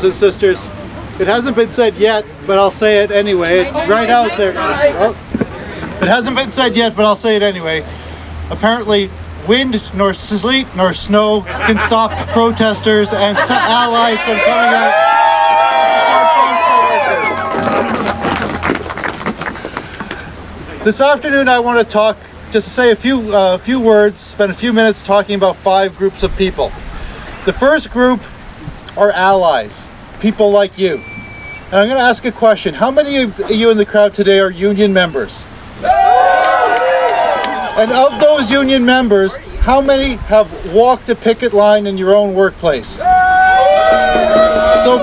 brothers and sisters. It hasn't been said yet, but I'll say it anyway. It's right out there. Oh. It hasn't been said yet, but I'll say it anyway. Apparently, wind nor sleet nor snow can stop protesters and allies from coming out. This afternoon I want to talk, just to say a few words, spend a few minutes talking about 5 groups of people. The first group are allies, people like you. And I'm going to ask a question. How many of you in the crowd today are union members? And of those union members, how many have walked a picket line in your own workplace? So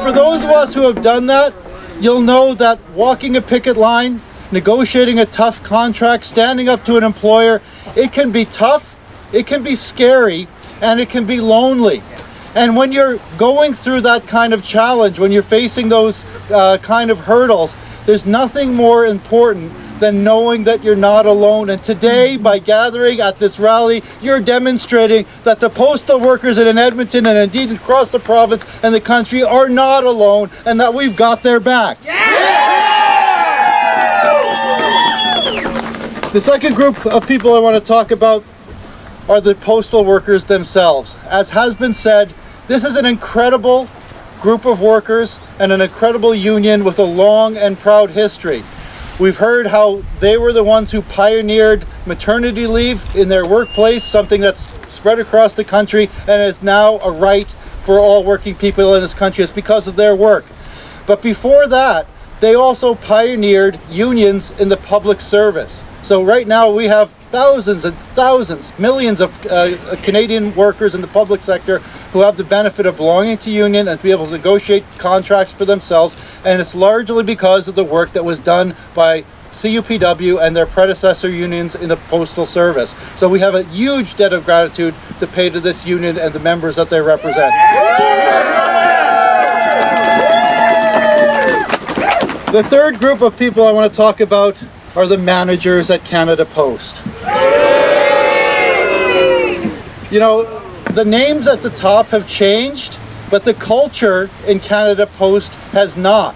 for those of us who have done that, you'll know that walking a picket line, negotiating a tough contract, standing up to an employer, it can be tough, it can be scary, and it can be lonely. And when you're going through that kind of challenge, when you're facing those kind of hurdles, there's nothing more important than knowing that you're not alone. And today, by gathering at this rally, you're demonstrating that the postal workers in Edmonton and indeed across the province and the country are not alone, and that we've got their backs. The second group of people I want to talk about are the postal workers themselves. As has been said, this is an incredible group of workers and an incredible union with a long and proud history. We've heard how they were the ones who pioneered maternity leave in their workplace, something that's spread across the country and is now a right for all working people in this country. It's because of their work. But before that, they also pioneered unions in the public service. So right now we have thousands and thousands, millions of Canadian workers in the public sector who have the benefit of belonging to union and to be able to negotiate contracts for themselves. And it's largely because of the work that was done by CUPW and their predecessor unions in the postal service. So we have a huge debt of gratitude to pay to this union and the members that they represent. The third group of people I want to talk about are the managers at Canada Post. You know, the names at the top have changed, but the culture in Canada Post has not.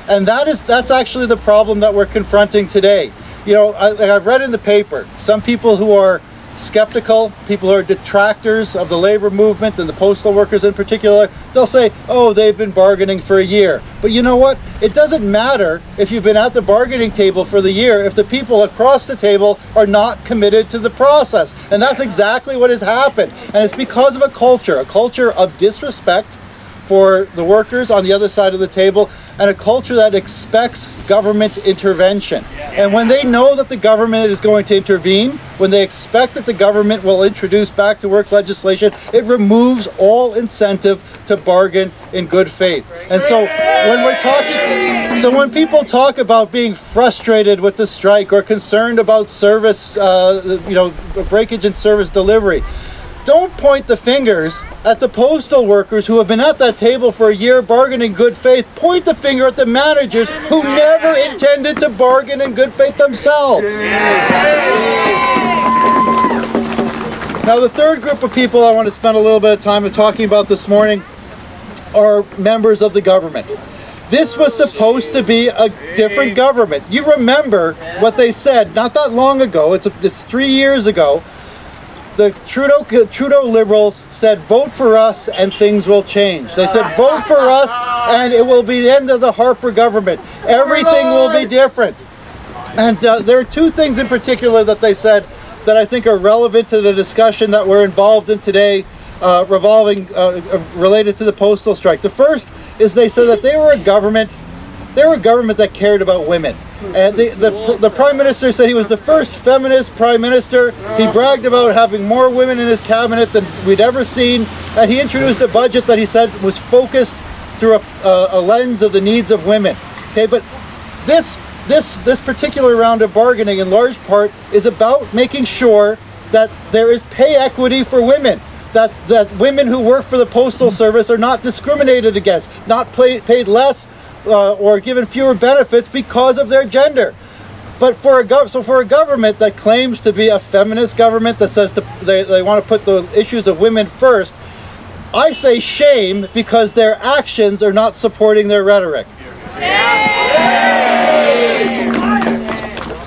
And that's actually the problem that we're confronting today. You know, I've read in the paper, some people who are skeptical, people who are detractors of the labor movement and the postal workers in particular, they'll say, oh, they've been bargaining for a year. But you know what? It doesn't matter if you've been at the bargaining table for the year if the people across the table are not committed to the process. And that's exactly what has happened. And it's because of a culture of disrespect for the workers on the other side of the table, and a culture that expects government intervention. And when they know that the government is going to intervene, when they expect that the government will introduce back to work legislation, it removes all incentive to bargain in good faith. And so when people talk about being frustrated with the strike or concerned about service, breakage in service delivery, don't point the fingers at the postal workers who have been at that table for a year bargaining in good faith. Point the finger at the managers who never intended to bargain in good faith themselves. Now, the third group of people I want to spend a little bit of time talking about this morning are members of the government. This was supposed to be a different government. You remember what they said not that long ago, it's 3 years ago. The Trudeau Liberals said, vote for us and things will change. They said, vote for us and it will be the end of the Harper government. Everything will be different. And there are 2 things in particular that they said that I think are relevant to the discussion that we're involved in today, related to the postal strike. The first is they said that they were a government that cared about women. And the Prime Minister said he was the first feminist Prime Minister. He bragged about having more women in his cabinet than we'd ever seen. And he introduced a budget that he said was focused through a lens of the needs of women. Okay, but this particular round of bargaining in large part is about making sure that there is pay equity for women. That women who work for the Postal Service are not discriminated against, not paid less or given fewer benefits because of their gender. But for a government that claims to be a feminist government that says they want to put the issues of women first, I say shame because their actions are not supporting their rhetoric.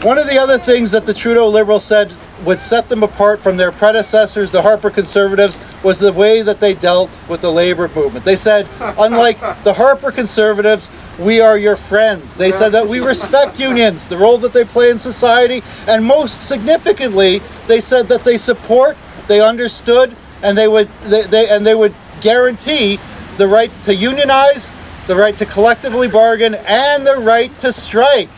One of the other things that the Trudeau Liberals said would set them apart from their predecessors, the Harper Conservatives, was the way that they dealt with the labor movement. They said, unlike the Harper Conservatives, we are your friends. They said that we respect unions, the role that they play in society, and most significantly, they said that they support, they understood, and they would guarantee the right to unionize, the right to collectively bargain, and the right to strike.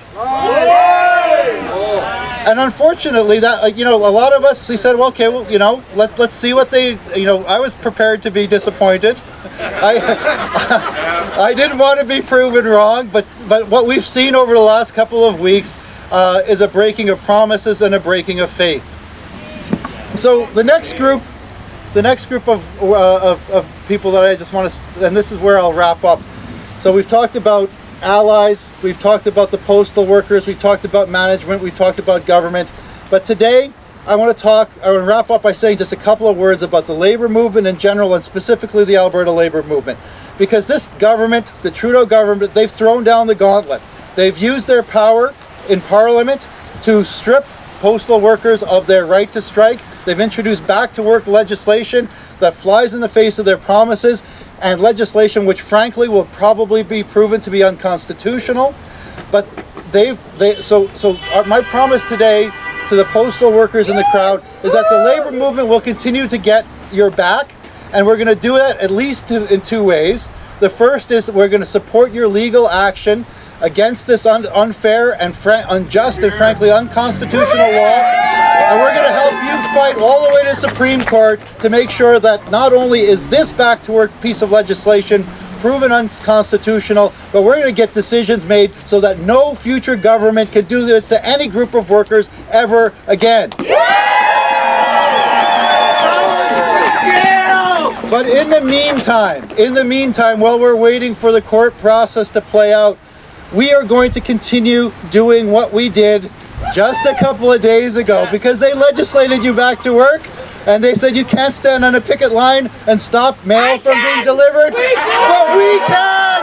And unfortunately, that a lot of us, we said, well, okay, well, let's see what they, I was prepared to be disappointed. I didn't want to be proven wrong, but what we've seen over the last couple of weeks is a breaking of promises and a breaking of faith. So the next group of people that I just want to, and this is where I'll wrap up. So we've talked about allies, we've talked about the postal workers, we've talked about management, we've talked about government. But today, I want to wrap up by saying just a couple of words about the labor movement in general, and specifically the Alberta labor movement. Because this government, the Trudeau government, they've thrown down the gauntlet. They've used their power in Parliament to strip postal workers of their right to strike. They've introduced back-to-work legislation that flies in the face of their promises, and legislation which frankly will probably be proven to be unconstitutional. But my promise today to the postal workers in the crowd is that the labor movement will continue to get your back, and we're going to do that at least in two ways. The first is we're going to support your legal action against this unfair and unjust and frankly unconstitutional law. And we're going to help you fight all the way to Supreme Court to make sure that not only is this back-to-work piece of legislation proven unconstitutional, but we're going to get decisions made so that no future government can do this to any group of workers ever again. But in the meantime, while we're waiting for the court process to play out, we are going to continue doing what we did just a couple of days ago, because they legislated you back to work, and they said you can't stand on a picket line and stop mail from being delivered, but we can!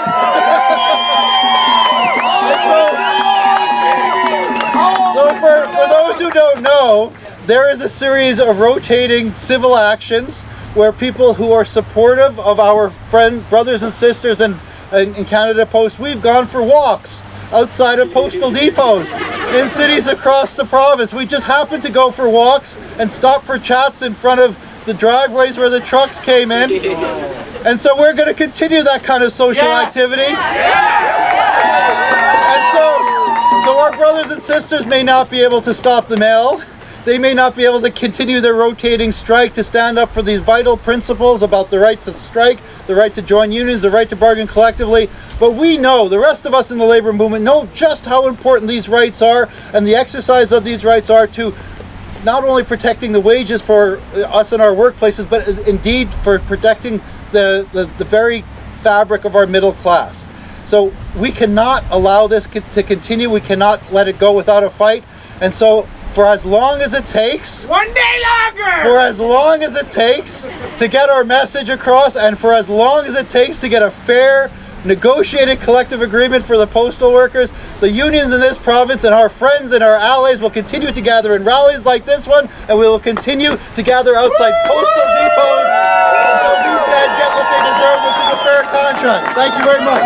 So for those who don't know, there is a series of rotating civil actions where people who are supportive of our friends, brothers and sisters in Canada Post, we've gone for walks outside of postal depots in cities across the province. We just happened to go for walks and stop for chats in front of the driveways where the trucks came in. And so we're going to continue that kind of social activity. And so our brothers and sisters may not be able to stop the mail. They may not be able to continue their rotating strike to stand up for these vital principles about the right to strike, the right to join unions, the right to bargain collectively. But we know, the rest of us in the labor movement know just how important these rights are, and the exercise of these rights are to not only protecting the wages for us in our workplaces, but indeed for protecting the very fabric of our middle class. So we cannot allow this to continue. We cannot let it go without a fight. And so for as long as it takes, one day longer, for as long as it takes to get our message across, and for as long as it takes to get a fair, negotiated collective agreement for the postal workers, the unions in this province and our friends and our allies will continue to gather in rallies like this one, and we will continue to gather outside postal depots until these guys get what they deserve, which is a fair contract. Thank you very much.